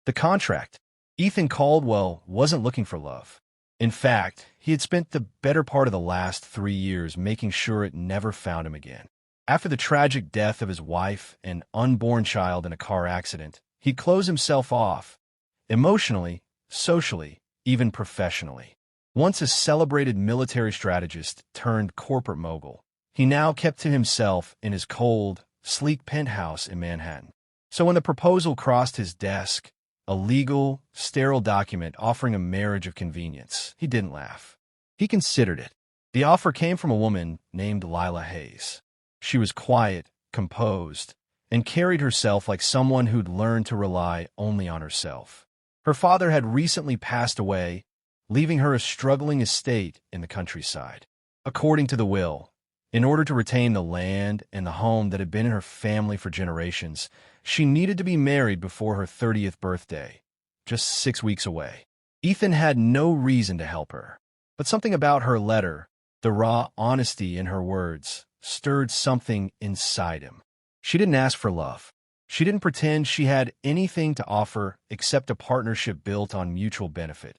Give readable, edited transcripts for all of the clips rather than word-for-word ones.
The contract. Ethan Caldwell wasn't looking for love. In fact, he had spent the better part of the last 3 years making sure it never found him again. After the tragic death of his wife and unborn child in a car accident, he'd closed himself off, emotionally, socially, even professionally. Once a celebrated military strategist turned corporate mogul, he now kept to himself in his cold, sleek penthouse in Manhattan. So when the proposal crossed his desk, a legal, sterile document offering a marriage of convenience, he didn't laugh. He considered it. The offer came from a woman named Lila Hayes. She was quiet, composed, and carried herself like someone who'd learned to rely only on herself. Her father had recently passed away, leaving her a struggling estate in the countryside. According to the will, in order to retain the land and the home that had been in her family for generations, she needed to be married before her 30th birthday, just 6 weeks away. Ethan had no reason to help her, but something about her letter, the raw honesty in her words, stirred something inside him. She didn't ask for love. She didn't pretend she had anything to offer except a partnership built on mutual benefit.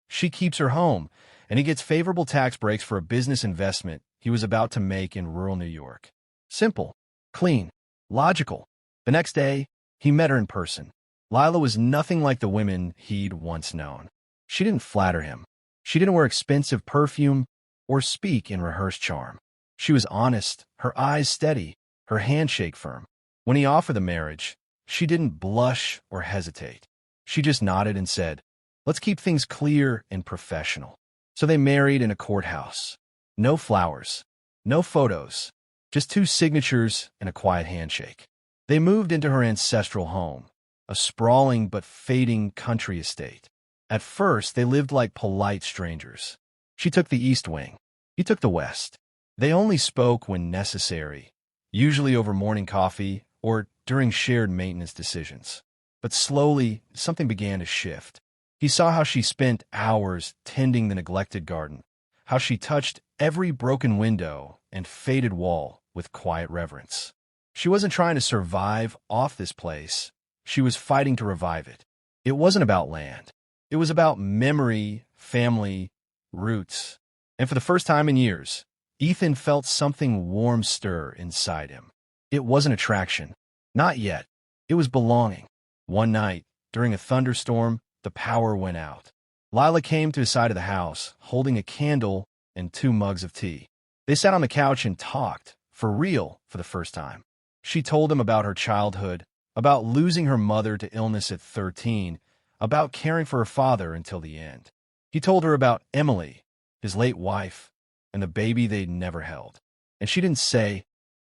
She keeps her home, and he gets favorable tax breaks for a business investment he was about to make in rural New York. Simple, clean, logical. The next day, he met her in person. Lila was nothing like the women he'd once known. She didn't flatter him. She didn't wear expensive perfume or speak in rehearsed charm. She was honest, her eyes steady, her handshake firm. When he offered the marriage, she didn't blush or hesitate. She just nodded and said, "Let's keep things clear and professional." So they married in a courthouse. No flowers, no photos, just 2 signatures and a quiet handshake. They moved into her ancestral home, a sprawling but fading country estate. At first, they lived like polite strangers. She took the east wing. He took the west. They only spoke when necessary, usually over morning coffee or during shared maintenance decisions. But slowly, something began to shift. He saw how she spent hours tending the neglected garden, how she touched every broken window and faded wall with quiet reverence. She wasn't trying to survive off this place. She was fighting to revive it. It wasn't about land. It was about memory, family, roots. And for the first time in years, Ethan felt something warm stir inside him. It wasn't attraction. Not yet. It was belonging. One night, during a thunderstorm, the power went out. Lila came to his side of the house, holding a candle and 2 mugs of tea. They sat on the couch and talked, for real, for the first time. She told him about her childhood, about losing her mother to illness at 13, about caring for her father until the end. He told her about Emily, his late wife, and the baby they'd never held. And she didn't say,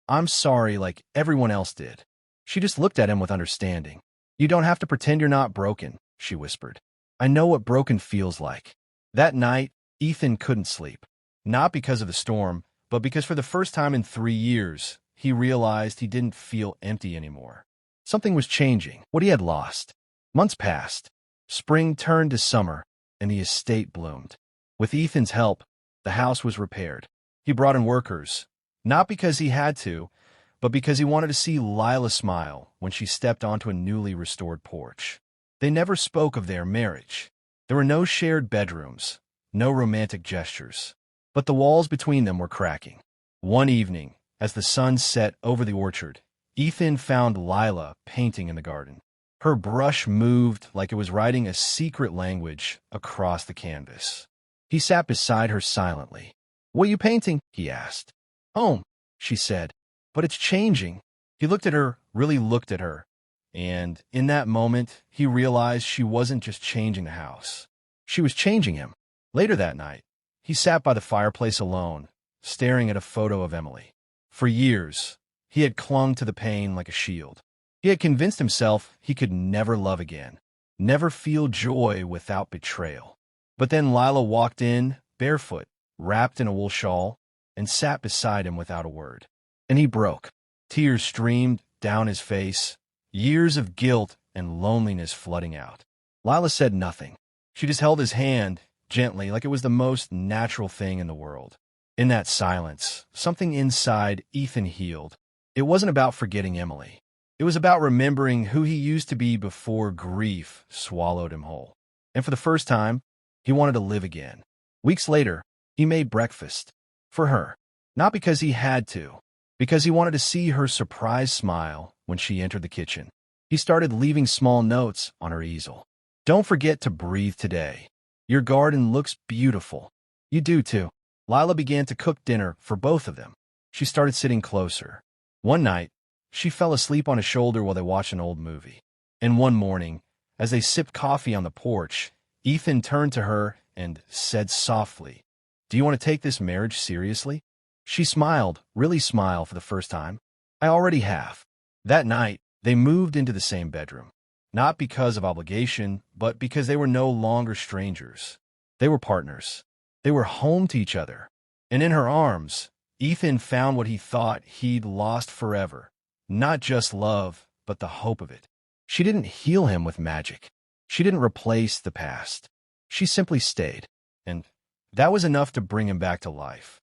"I'm sorry," like everyone else did. She just looked at him with understanding. "You don't have to pretend you're not broken," she whispered. "I know what broken feels like." That night, Ethan couldn't sleep. Not because of the storm, but because for the first time in 3 years, he realized he didn't feel empty anymore. Something was changing, what he had lost. Months passed. Spring turned to summer, and the estate bloomed. With Ethan's help, the house was repaired. He brought in workers, not because he had to, but because he wanted to see Lila smile when she stepped onto a newly restored porch. They never spoke of their marriage. There were no shared bedrooms, no romantic gestures, but the walls between them were cracking. One evening, as the sun set over the orchard, Ethan found Lila painting in the garden. Her brush moved like it was writing a secret language across the canvas. He sat beside her silently. "What are you painting?" he asked. "Home," she said. "But it's changing." He looked at her, really looked at her, and in that moment, he realized she wasn't just changing the house. She was changing him. Later that night, he sat by the fireplace alone, staring at a photo of Emily. For years, he had clung to the pain like a shield. He had convinced himself he could never love again, never feel joy without betrayal. But then Lila walked in, barefoot, wrapped in a wool shawl, and sat beside him without a word. And he broke. Tears streamed down his face, years of guilt and loneliness flooding out. Lila said nothing. She just held his hand, gently, like it was the most natural thing in the world. In that silence, something inside Ethan healed. It wasn't about forgetting Emily. It was about remembering who he used to be before grief swallowed him whole. And for the first time, he wanted to live again. Weeks later, he made breakfast. For her. Not because he had to, because he wanted to see her surprised smile when she entered the kitchen. He started leaving small notes on her easel. Don't forget to breathe today. Your garden looks beautiful. You do too. Lila began to cook dinner for both of them. She started sitting closer. One night, she fell asleep on his shoulder while they watched an old movie. And one morning, as they sipped coffee on the porch, Ethan turned to her and said softly, "Do you want to take this marriage seriously?" She smiled, really smiled for the first time. "I already have." That night, they moved into the same bedroom. Not because of obligation, but because they were no longer strangers. They were partners. They were home to each other. And in her arms, Ethan found what he thought he'd lost forever. Not just love, but the hope of it. She didn't heal him with magic. She didn't replace the past. She simply stayed. And that was enough to bring him back to life.